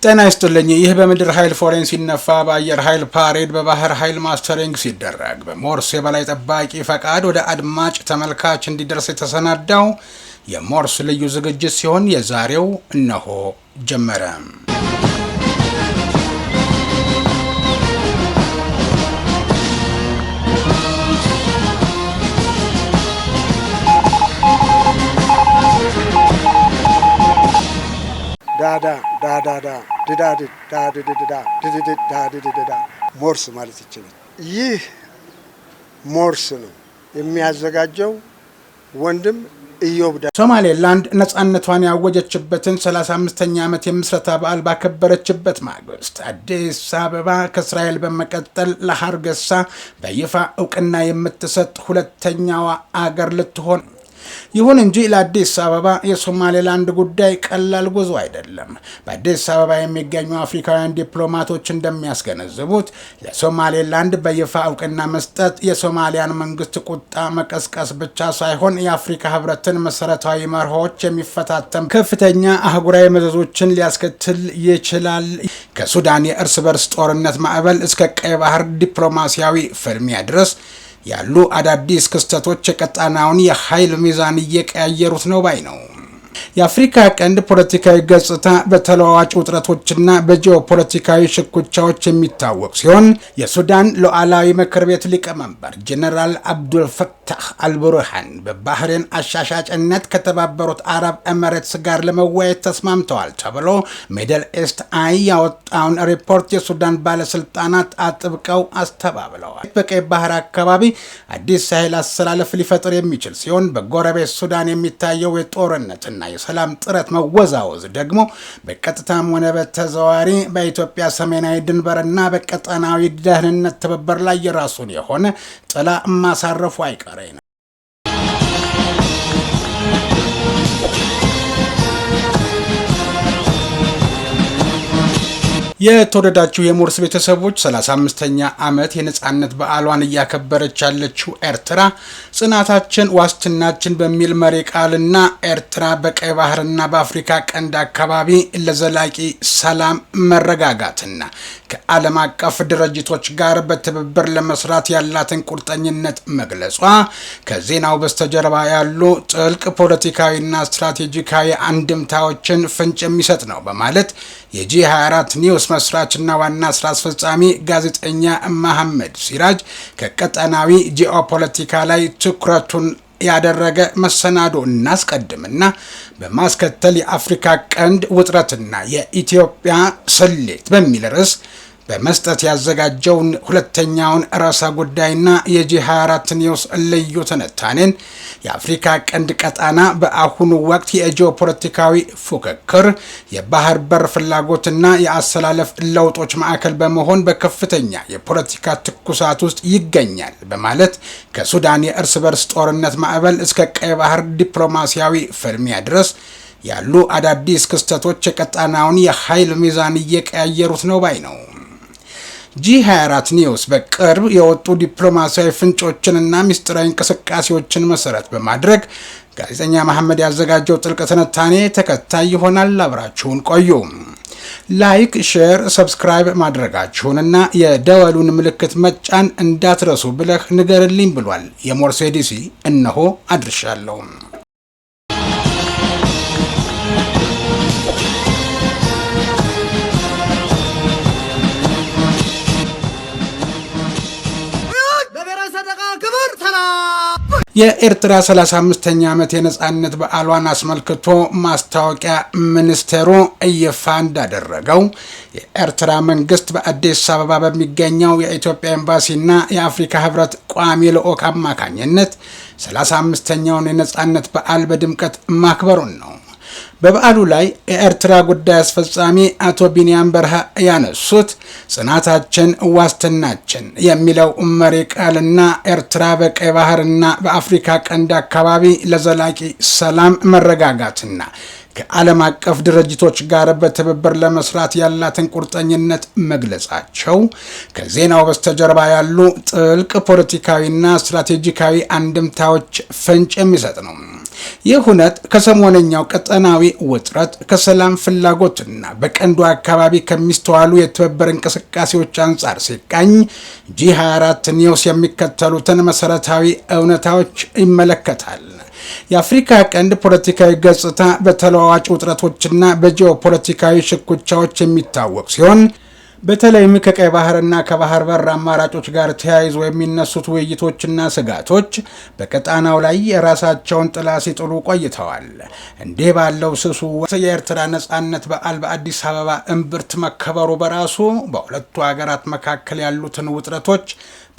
ጤና ይስጥልኝ። ይህ በምድር ኃይል ፎሬን ሲነፋ በአየር ኃይል ፓሬድ በባህር ኃይል ማስተሪንግ ሲደረግ በሞርስ የበላይ ጠባቂ ፈቃድ ወደ አድማጭ ተመልካች እንዲደርስ የተሰናዳው የሞርስ ልዩ ዝግጅት ሲሆን የዛሬው እነሆ ጀመረ። ሞርስ ማለት ይችላል። ይህ ሞርስ ነው የሚያዘጋጀው ወንድም ኢዮብ። ሶማሌላንድ ነጻነቷን ያወጀችበትን 35ኛ ዓመት የምስረታ በዓል ባከበረችበት ማግስት አዲስ አበባ ከእስራኤል በመቀጠል ለሀርገሳ በይፋ እውቅና የምትሰጥ ሁለተኛዋ አገር ልትሆን። ይሁን እንጂ ለአዲስ አበባ የሶማሌላንድ ጉዳይ ቀላል ጉዞ አይደለም። በአዲስ አበባ የሚገኙ አፍሪካውያን ዲፕሎማቶች እንደሚያስገነዝቡት ለሶማሌላንድ በይፋ እውቅና መስጠት የሶማሊያን መንግስት ቁጣ መቀስቀስ ብቻ ሳይሆን የአፍሪካ ህብረትን መሰረታዊ መርሆች የሚፈታተም ከፍተኛ አህጉራዊ መዘዞችን ሊያስከትል ይችላል። ከሱዳን የእርስ በርስ ጦርነት ማዕበል እስከ ቀይ ባህር ዲፕሎማሲያዊ ፍልሚያ ድረስ ያሉ አዳዲስ ክስተቶች የቀጣናውን የኃይል ሚዛን እየቀያየሩት ነው ባይ ነው። የአፍሪካ ቀንድ ፖለቲካዊ ገጽታ በተለዋዋጭ ውጥረቶችና በጂኦፖለቲካዊ ሽኩቻዎች የሚታወቅ ሲሆን የሱዳን ሉዓላዊ ምክር ቤት ሊቀመንበር ጄኔራል አብዱልፈታህ አልቡርሃን በባህሬን አሻሻጭነት ከተባበሩት አረብ ኤሚሬትስ ጋር ለመወያየት ተስማምተዋል ተብሎ ሚድል ኢስት አይ ያወጣውን ሪፖርት የሱዳን ባለስልጣናት አጥብቀው አስተባብለዋል። በቀይ ባህር አካባቢ አዲስ ኃይል አሰላለፍ ሊፈጥር የሚችል ሲሆን በጎረቤት ሱዳን የሚታየው የጦርነትና የሰላም ጥረት መወዛወዝ ደግሞ በቀጥታም ሆነ በተዘዋዋሪ በኢትዮጵያ ሰሜናዊ ድንበርና በቀጠናዊ ደህንነት ትብብር ላይ የራሱን የሆነ ጥላ ማሳረፉ አይቀሬ ነው። የተወደዳችሁ የሞርስ ቤተሰቦች 35ኛ ዓመት የነጻነት በዓሏን እያከበረች ያለችው ኤርትራ ጽናታችን ዋስትናችን በሚል መሪ ቃልና ኤርትራ በቀይ ባህርና በአፍሪካ ቀንድ አካባቢ ለዘላቂ ሰላም መረጋጋትና ከዓለም አቀፍ ድርጅቶች ጋር በትብብር ለመስራት ያላትን ቁርጠኝነት መግለጿ ከዜናው በስተጀርባ ያሉ ጥልቅ ፖለቲካዊና ስትራቴጂካዊ አንድምታዎችን ፍንጭ የሚሰጥ ነው በማለት የጂ24 ኒውስ መስራችና ዋና ስራ አስፈጻሚ ጋዜጠኛ መሐመድ ሲራጅ ከቀጠናዊ ጂኦፖለቲካ ላይ ትኩረቱን ያደረገ መሰናዶ እናስቀድምና በማስከተል የአፍሪካ ቀንድ ውጥረትና የኢትዮጵያ ስሌት በሚል ርዕስ በመስጠት ያዘጋጀውን ሁለተኛውን ርዕሰ ጉዳይና የጂ24 ኒውስ ልዩ ትንታኔን የአፍሪካ ቀንድ ቀጣና በአሁኑ ወቅት የጂኦፖለቲካዊ ፉክክር፣ የባህር በር ፍላጎትና የአሰላለፍ ለውጦች ማዕከል በመሆን በከፍተኛ የፖለቲካ ትኩሳት ውስጥ ይገኛል በማለት ከሱዳን የእርስ በርስ ጦርነት ማዕበል እስከ ቀይ ባህር ዲፕሎማሲያዊ ፍልሚያ ድረስ ያሉ አዳዲስ ክስተቶች የቀጣናውን የኃይል ሚዛን እየቀያየሩት ነው ባይ ነው። ጂ24 ኒውስ በቅርብ የወጡ ዲፕሎማሲያዊ ፍንጮችንና ሚስጥራዊ እንቅስቃሴዎችን መሰረት በማድረግ ጋዜጠኛ መሐመድ ያዘጋጀው ጥልቅ ትንታኔ ተከታይ ይሆናል። አብራችሁን ቆዩ። ላይክ፣ ሼር፣ ሰብስክራይብ ማድረጋችሁንና የደወሉን ምልክት መጫን እንዳትረሱ ብለህ ንገርልኝ ብሏል የሞርስ ዲሲ። እነሆ አድርሻለሁ። የኤርትራ 35ኛ ዓመት የነጻነት በዓሏን አስመልክቶ ማስታወቂያ ሚኒስቴሩ ይፋ እንዳደረገው የኤርትራ መንግስት በአዲስ አበባ በሚገኘው የኢትዮጵያ ኤምባሲና የአፍሪካ ህብረት ቋሚ ልዑክ አማካኝነት 35ኛውን የነጻነት በዓል በድምቀት ማክበሩን ነው። በበዓሉ ላይ የኤርትራ ጉዳይ አስፈጻሚ አቶ ቢንያም በርሃ ያነሱት ጽናታችን ዋስትናችን የሚለው መሪ ቃልና ኤርትራ በቀይ ባህርና በአፍሪካ ቀንድ አካባቢ ለዘላቂ ሰላም መረጋጋትና ከዓለም አቀፍ ድርጅቶች ጋር በትብብር ለመስራት ያላትን ቁርጠኝነት መግለጻቸው ከዜናው በስተጀርባ ያሉ ጥልቅ ፖለቲካዊና ስትራቴጂካዊ አንድምታዎች ፍንጭ የሚሰጥ ነው። ይህ ሁነት ከሰሞነኛው ቀጠናዊ ውጥረት ከሰላም ፍላጎትና በቀንዱ አካባቢ ከሚስተዋሉ የትብብር እንቅስቃሴዎች አንጻር ሲቃኝ G24 ኒውስ የሚከተሉትን መሰረታዊ እውነታዎች ይመለከታል። የአፍሪካ ቀንድ ፖለቲካዊ ገጽታ በተለዋዋጭ ውጥረቶችና በጂኦፖለቲካዊ ሽኩቻዎች የሚታወቅ ሲሆን በተለይም ከቀይ ባህርና ከባህር በር አማራጮች ጋር ተያይዞ የሚነሱት ውይይቶችና ስጋቶች በቀጣናው ላይ የራሳቸውን ጥላ ሲጥሉ ቆይተዋል። እንዲህ ባለው ስሱ የኤርትራ ነጻነት በዓል በአዲስ አበባ እምብርት መከበሩ በራሱ በሁለቱ ሀገራት መካከል ያሉትን ውጥረቶች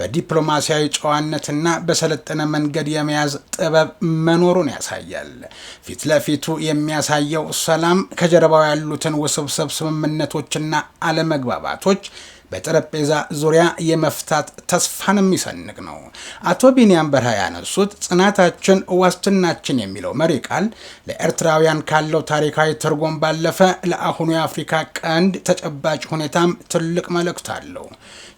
በዲፕሎማሲያዊ ጨዋነትና በሰለጠነ መንገድ የመያዝ ጥበብ መኖሩን ያሳያል። ፊት ለፊቱ የሚያሳየው ሰላም ከጀርባው ያሉትን ውስብስብ ስምምነቶችና አለመግባባቶች በጠረጴዛ ዙሪያ የመፍታት ተስፋን የሚሰንቅ ነው። አቶ ቢንያም በርሃ ያነሱት ጽናታችን ዋስትናችን የሚለው መሪ ቃል ለኤርትራውያን ካለው ታሪካዊ ትርጉም ባለፈ ለአሁኑ የአፍሪካ ቀንድ ተጨባጭ ሁኔታም ትልቅ መልእክት አለው።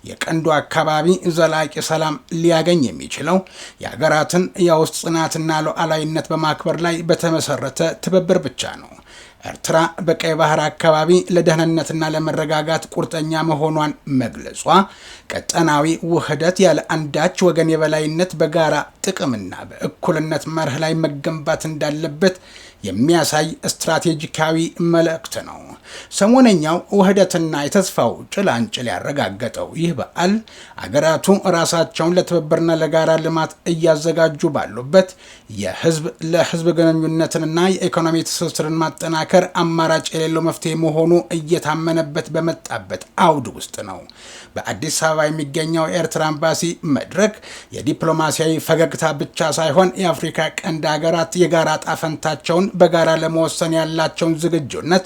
የቀንዱ አካባቢ ዘላቂ ሰላም ሊያገኝ የሚችለው የሀገራትን የውስጥ ጽናትና ሉዓላዊነት በማክበር ላይ በተመሰረተ ትብብር ብቻ ነው። ኤርትራ በቀይ ባህር አካባቢ ለደህንነትና ለመረጋጋት ቁርጠኛ መሆኗን መግለጿ ቀጠናዊ ውህደት ያለ አንዳች ወገን የበላይነት በጋራ ጥቅምና በእኩልነት መርህ ላይ መገንባት እንዳለበት የሚያሳይ ስትራቴጂካዊ መልእክት ነው። ሰሞነኛው ውህደትና የተስፋው ጭላንጭል ያረጋገጠው ይህ በዓል አገራቱ ራሳቸውን ለትብብርና ለጋራ ልማት እያዘጋጁ ባሉበት የህዝብ ለህዝብ ግንኙነትንና የኢኮኖሚ ትስስርን ማጠናከር አማራጭ የሌለው መፍትሄ መሆኑ እየታመነበት በመጣበት አውድ ውስጥ ነው። በአዲስ አበባ የሚገኘው የኤርትራ ኤምባሲ መድረክ የዲፕሎማሲያዊ ፈገግታ ብቻ ሳይሆን የአፍሪካ ቀንድ ሀገራት የጋራ ጣፈንታቸውን በጋራ ለመወሰን ያላቸውን ዝግጁነት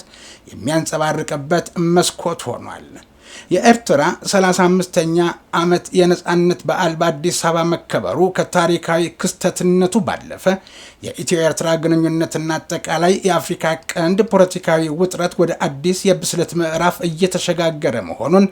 የሚያንጸባርቅበት መስኮት ሆኗል። የኤርትራ 35ኛ ዓመት የነጻነት በዓል በአዲስ አበባ መከበሩ ከታሪካዊ ክስተትነቱ ባለፈ የኢትዮ ኤርትራ ግንኙነትና አጠቃላይ የአፍሪካ ቀንድ ፖለቲካዊ ውጥረት ወደ አዲስ የብስለት ምዕራፍ እየተሸጋገረ መሆኑን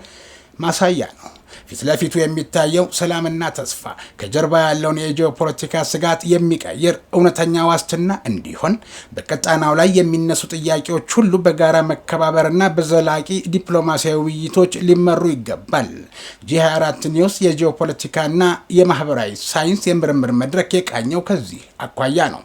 ማሳያ ነው። ፊት ለፊቱ የሚታየው ሰላምና ተስፋ ከጀርባ ያለውን የጂኦፖለቲካ ስጋት የሚቀይር እውነተኛ ዋስትና እንዲሆን በቀጣናው ላይ የሚነሱ ጥያቄዎች ሁሉ በጋራ መከባበርና በዘላቂ ዲፕሎማሲያዊ ውይይቶች ሊመሩ ይገባል። G24 ኒውስ የጂኦፖለቲካና የማህበራዊ ሳይንስ የምርምር መድረክ የቃኘው ከዚህ አኳያ ነው።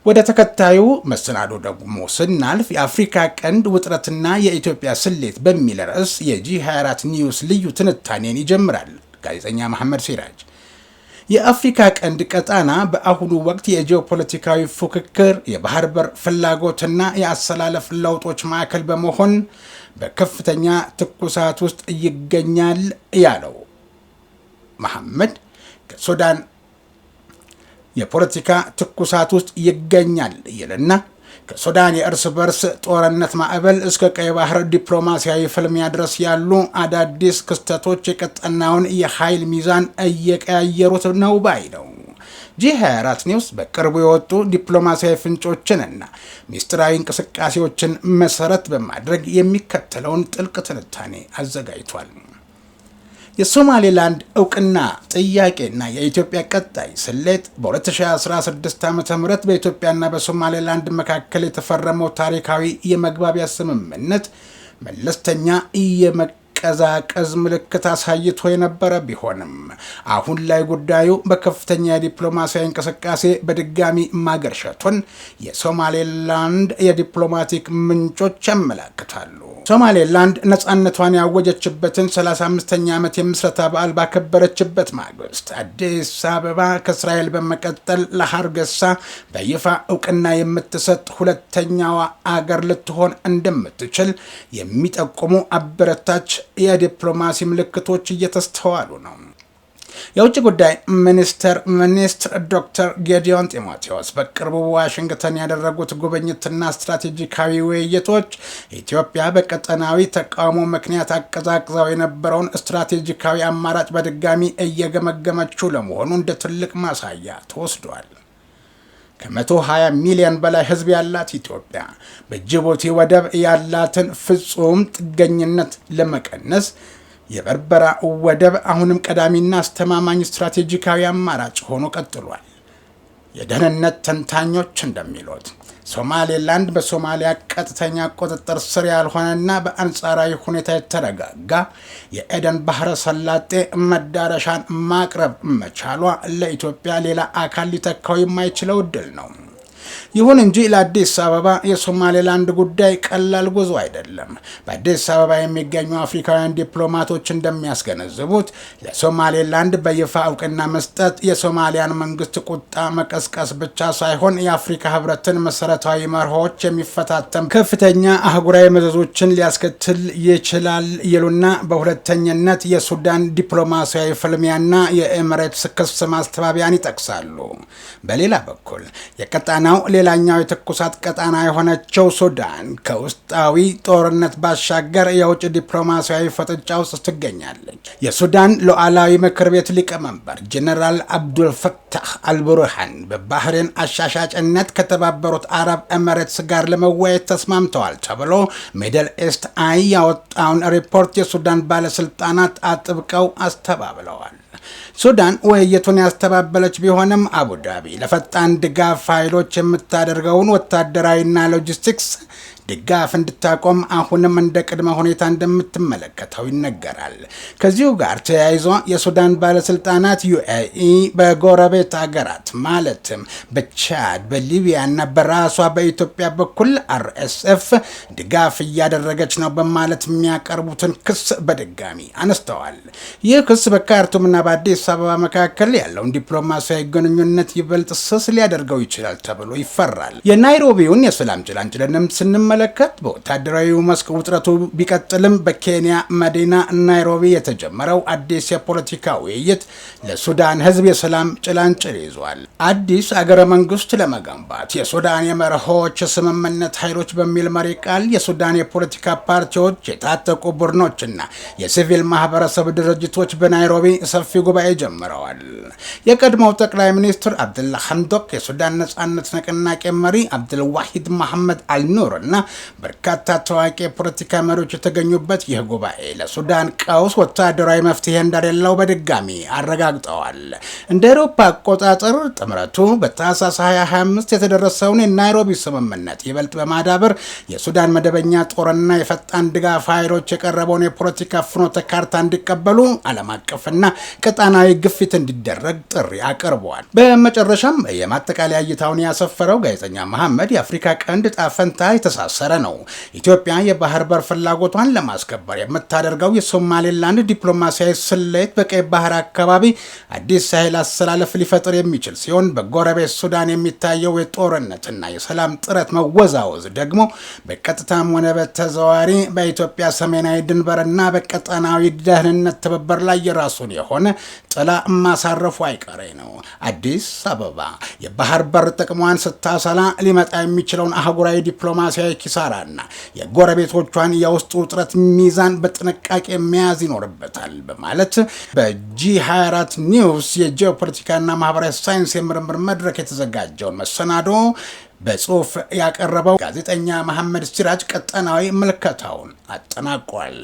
ወደ ተከታዩ መሰናዶ ደግሞ ስናልፍ የአፍሪካ ቀንድ ውጥረትና የኢትዮጵያ ስሌት በሚል ርዕስ የG24 ኒውስ ልዩ ትንታኔን ይጀምራል ጋዜጠኛ መሐመድ ሲራጅ። የአፍሪካ ቀንድ ቀጣና በአሁኑ ወቅት የጂኦፖለቲካዊ ፉክክር፣ የባህር በር ፍላጎትና የአሰላለፍ ለውጦች ማዕከል በመሆን በከፍተኛ ትኩሳት ውስጥ ይገኛል ያለው መሐመድ ከሱዳን የፖለቲካ ትኩሳት ውስጥ ይገኛል ይልና ከሱዳን የእርስ በርስ ጦርነት ማዕበል እስከ ቀይ ባህር ዲፕሎማሲያዊ ፍልሚያ ድረስ ያሉ አዳዲስ ክስተቶች የቀጠናውን የኃይል ሚዛን እየቀያየሩት ነው ባይ ነው። G24 ኒውስ በቅርቡ የወጡ ዲፕሎማሲያዊ ፍንጮችንና ሚስጥራዊ እንቅስቃሴዎችን መሰረት በማድረግ የሚከተለውን ጥልቅ ትንታኔ አዘጋጅቷል። የሶማሌላንድ እውቅና ጥያቄና የኢትዮጵያ ቀጣይ ስሌት በ2016 ዓ.ም በኢትዮጵያና በሶማሌላንድ መካከል የተፈረመው ታሪካዊ የመግባቢያ ስምምነት መለስተኛ የመቀዛቀዝ ምልክት አሳይቶ የነበረ ቢሆንም አሁን ላይ ጉዳዩ በከፍተኛ የዲፕሎማሲያዊ እንቅስቃሴ በድጋሚ ማገርሸቱን የሶማሌላንድ የዲፕሎማቲክ ምንጮች ያመለክታሉ። ሶማሌላንድ ነጻነቷን ያወጀችበትን 35ኛ ዓመት የምስረታ በዓል ባከበረችበት ማግስት አዲስ አበባ ከእስራኤል በመቀጠል ለሀርገሳ በይፋ እውቅና የምትሰጥ ሁለተኛዋ አገር ልትሆን እንደምትችል የሚጠቁሙ አበረታች የዲፕሎማሲ ምልክቶች እየተስተዋሉ ነው። የውጭ ጉዳይ ሚኒስትር ዶክተር ጌዲዮን ጢሞቴዎስ በቅርቡ ዋሽንግተን ያደረጉት ጉብኝትና ስትራቴጂካዊ ውይይቶች ኢትዮጵያ በቀጠናዊ ተቃውሞ ምክንያት አቀዛቅዛው የነበረውን ስትራቴጂካዊ አማራጭ በድጋሚ እየገመገመችው ለመሆኑ እንደ ትልቅ ማሳያ ተወስዷል። ከ120 ሚሊዮን በላይ ህዝብ ያላት ኢትዮጵያ በጅቡቲ ወደብ ያላትን ፍጹም ጥገኝነት ለመቀነስ የበርበራ ወደብ አሁንም ቀዳሚና አስተማማኝ ስትራቴጂካዊ አማራጭ ሆኖ ቀጥሏል። የደህንነት ተንታኞች እንደሚሉት ሶማሌላንድ በሶማሊያ ቀጥተኛ ቁጥጥር ስር ያልሆነና በአንጻራዊ ሁኔታ የተረጋጋ የኤደን ባህረ ሰላጤ መዳረሻን ማቅረብ መቻሏ ለኢትዮጵያ ሌላ አካል ሊተካው የማይችለው እድል ነው። ይሁን እንጂ ለአዲስ አበባ የሶማሌላንድ ጉዳይ ቀላል ጉዞ አይደለም። በአዲስ አበባ የሚገኙ አፍሪካውያን ዲፕሎማቶች እንደሚያስገነዝቡት ለሶማሌላንድ በይፋ እውቅና መስጠት የሶማሊያን መንግስት ቁጣ መቀስቀስ ብቻ ሳይሆን የአፍሪካ ህብረትን መሰረታዊ መርሆች የሚፈታተም ከፍተኛ አህጉራዊ መዘዞችን ሊያስከትል ይችላል ይሉና በሁለተኝነት የሱዳን ዲፕሎማሲያዊ ፍልሚያና የኤሚሬትስ ክስ ማስተባበያን ይጠቅሳሉ። በሌላ በኩል የቀጣናው ሌላኛው የትኩሳት ቀጣና የሆነችው ሱዳን ከውስጣዊ ጦርነት ባሻገር የውጭ ዲፕሎማሲያዊ ፍጥጫ ውስጥ ትገኛለች። የሱዳን ሉዓላዊ ምክር ቤት ሊቀመንበር ጀነራል አብዱልፈታህ አልቡርሃን በባህሬን አሻሻጭነት ከተባበሩት አረብ ኤሚሬትስ ጋር ለመወያየት ተስማምተዋል ተብሎ ሚድል ኢስት አይ ያወጣውን ሪፖርት የሱዳን ባለስልጣናት አጥብቀው አስተባብለዋል። ሱዳን ውይይቱን ያስተባበለች ቢሆንም አቡዳቢ ለፈጣን ድጋፍ ኃይሎች የምታደርገውን ወታደራዊና ሎጂስቲክስ ድጋፍ እንድታቆም አሁንም እንደ ቅድመ ሁኔታ እንደምትመለከተው ይነገራል። ከዚሁ ጋር ተያይዞ የሱዳን ባለስልጣናት ዩኤኢ በጎረቤት ሀገራት ማለትም በቻድ፣ በሊቢያና በራሷ በኢትዮጵያ በኩል አርኤስኤፍ ድጋፍ እያደረገች ነው በማለት የሚያቀርቡትን ክስ በድጋሚ አነስተዋል። ይህ ክስ በካርቱምና በአዲስ አበባ መካከል ያለውን ዲፕሎማሲያዊ ግንኙነት ይበልጥ ስስ ሊያደርገው ይችላል ተብሎ ይፈራል። የናይሮቢውን የሰላም ጭላንጭልንም ስንመለከት በወታደራዊ መስክ ውጥረቱ ቢቀጥልም በኬንያ መዲና ናይሮቢ የተጀመረው አዲስ የፖለቲካ ውይይት ለሱዳን ህዝብ የሰላም ጭላንጭል ይዟል። አዲስ አገረ መንግስት ለመገንባት የሱዳን የመርሆች ስምምነት ኃይሎች በሚል መሪ ቃል የሱዳን የፖለቲካ ፓርቲዎች፣ የታጠቁ ቡድኖችና የሲቪል ማህበረሰብ ድርጅቶች በናይሮቢ ሰፊ ጉባኤ ጀምረዋል። የቀድሞው ጠቅላይ ሚኒስትር አብደላ ሐምዶክ፣ የሱዳን ነጻነት ንቅናቄ መሪ አብዱልዋሂድ መሐመድ አልኑር እና በርካታ ታዋቂ የፖለቲካ መሪዎች የተገኙበት ይህ ጉባኤ ለሱዳን ቀውስ ወታደራዊ መፍትሄ እንደሌለው በድጋሚ አረጋግጠዋል። እንደ አውሮፓ አቆጣጠር ጥምረቱ በታህሳስ 2025 የተደረሰውን የናይሮቢ ስምምነት ይበልጥ በማዳበር የሱዳን መደበኛ ጦርና የፈጣን ድጋፍ ኃይሎች የቀረበውን የፖለቲካ ፍኖተ ካርታ እንዲቀበሉ ዓለም አቀፍና ቀጣናዊ ግፊት እንዲደረግ ጥሪ አቅርበዋል። በመጨረሻም የማጠቃለያ እይታውን ያሰፈረው ጋዜጠኛ መሐመድ የአፍሪካ ቀንድ ዕጣ ፈንታ የተሳሰረ ነው። ኢትዮጵያ የባህር በር ፍላጎቷን ለማስከበር የምታደርገው የሶማሌላንድ ዲፕሎማሲያዊ ስሌት በቀይ ባህር አካባቢ አዲስ ኃይል አሰላለፍ ሊፈጥር የሚችል ሲሆን በጎረቤት ሱዳን የሚታየው የጦርነትና የሰላም ጥረት መወዛወዝ ደግሞ በቀጥታም ሆነ በተዘዋዋሪ በኢትዮጵያ ሰሜናዊ ድንበርና በቀጠናዊ ደህንነት ትብብር ላይ የራሱን የሆነ ጥላ ማሳረፉ አይቀሬ ነው። አዲስ አበባ የባህር በር ጥቅሟን ስታሰላ ሊመጣ የሚችለውን አህጉራዊ ዲፕሎማሲያዊ ኪሳራና የጎረቤቶቿን የውስጥ ውጥረት ሚዛን በጥንቃቄ መያዝ ይኖርበታል በማለት በጂ24 ኒውስ የጂኦፖለቲካና ማህበራዊ ሳይንስ የምርምር መድረክ የተዘጋጀውን መሰናዶ በጽሁፍ ያቀረበው ጋዜጠኛ መሐመድ ሲራጅ ቀጠናዊ ምልከታውን አጠናቋል።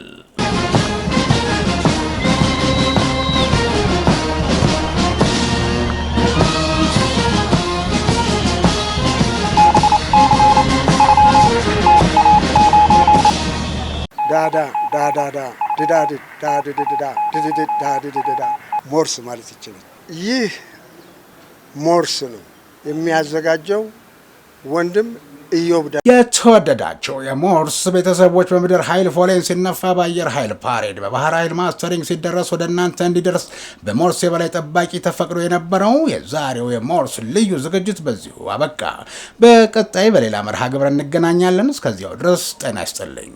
ሞርስ ማለት ይችላል። ይህ ሞርስ ነው የሚያዘጋጀው ወንድም ኢዮብ። የተወደዳቸው የሞርስ ቤተሰቦች በምድር ኃይል ፎሌን ሲነፋ በአየር ኃይል ፓሬድ በባህር ኃይል ማስተሪንግ ሲደረስ ወደ እናንተ እንዲደርስ በሞርስ የበላይ ጠባቂ ተፈቅዶ የነበረው የዛሬው የሞርስ ልዩ ዝግጅት በዚሁ አበቃ። በቀጣይ በሌላ መርሃ ግብር እንገናኛለን። እስከዚያው ድረስ ጤና ይስጥልኝ።